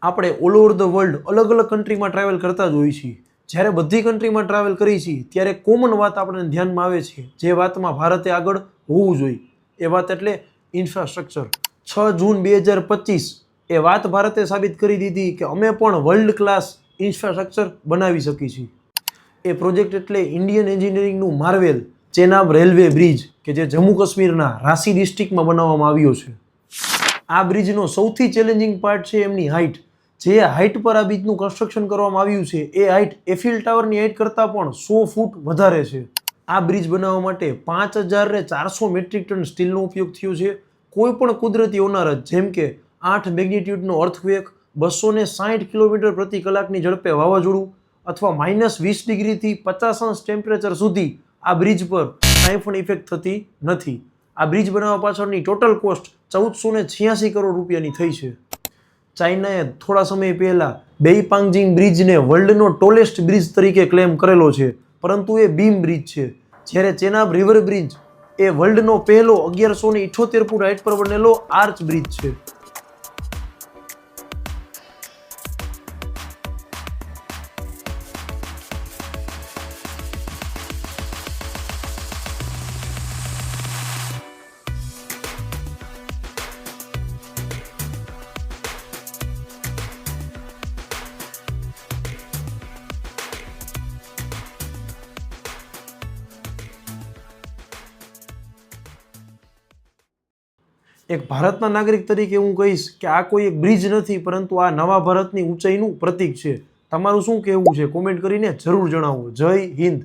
આપણે all over the world અલગ અલગ કન્ટ્રીમાં ટ્રાવેલ કરતા જ હોઈએ છીએ. જ્યારે બધી કન્ટ્રીમાં ટ્રાવેલ કરીએ છીએ ત્યારે કોમન વાત આપણને ધ્યાનમાં આવે છે, જે વાતમાં ભારતે આગળ હોવું જોઈએ. એ વાત એટલે ઇન્ફ્રાસ્ટ્રક્ચર. 6 જૂન 2025 એ વાત ભારતે સાબિત કરી દીધી કે અમે પણ વર્લ્ડ ક્લાસ ઇન્ફ્રાસ્ટ્રક્ચર બનાવી શકીએ છીએ. એ પ્રોજેક્ટ એટલે ઇન્ડિયન એન્જિનિયરિંગનું માર્વેલ ચેનાબ રેલવે બ્રિજ, કે જે જમ્મુ કાશ્મીરના રાંસી ડિસ્ટ્રિક્ટમાં બનાવવામાં આવ્યો છે. આ બ્રિજનો સૌથી ચેલેન્જિંગ પાર્ટ છે એમની હાઇટ. જે હાઇટ પર આ બ્રિજનું કન્સ્ટ્રક્શન કરવામાં આવ્યું છે એ હાઇટ એફિલ ટાવરની હાઇટ કરતાં પણ 100 ફૂટ વધારે છે. આ બ્રિજ બનાવવા માટે 5400 મેટ્રિક ટન સ્ટીલનો ઉપયોગ થયો છે. કોઈ પણ કુદરતી હોનારત જેમ કે 8 મેગ્નિટ્યુડનો અર્થક્વેક, 260 કિલોમીટર પ્રતિ કલાકની ઝડપે વાવાઝોડું અથવા -20 ડિગ્રીથી 50 અંશ ટેમ્પરેચર સુધી આ બ્રિજ પર કાંઈ પણ ઇફેક્ટ થતી નથી. આ બ્રિજ બનાવવા પાછળની ટોટલ કોસ્ટ 1486 કરોડ રૂપિયાની થઈ છે. ચાઇનાએ થોડા સમય પહેલા બેઇપાંગજિંગ બ્રિજને વર્લ્ડનો ટોલેસ્ટ બ્રિજ તરીકે ક્લેમ કરેલો છે, પરંતુ એ બીમ બ્રિજ છે. જ્યારે ચેનાબ રિવર બ્રિજ એ વર્લ્ડનો પહેલો 1178 ફૂટ હાઇટ પર બનેલો આર્ચ બ્રિજ છે. એક ભારતના નાગરિક તરીકે હું કહીશ કે આ કોઈ એક બ્રિજ નથી, પરંતુ આ નવા ભારતની ઊંચાઈનું પ્રતીક છે. તમારું શું કહેવું છે? કોમેન્ટ કરીને જરૂર જણાવો. જય હિન્દ.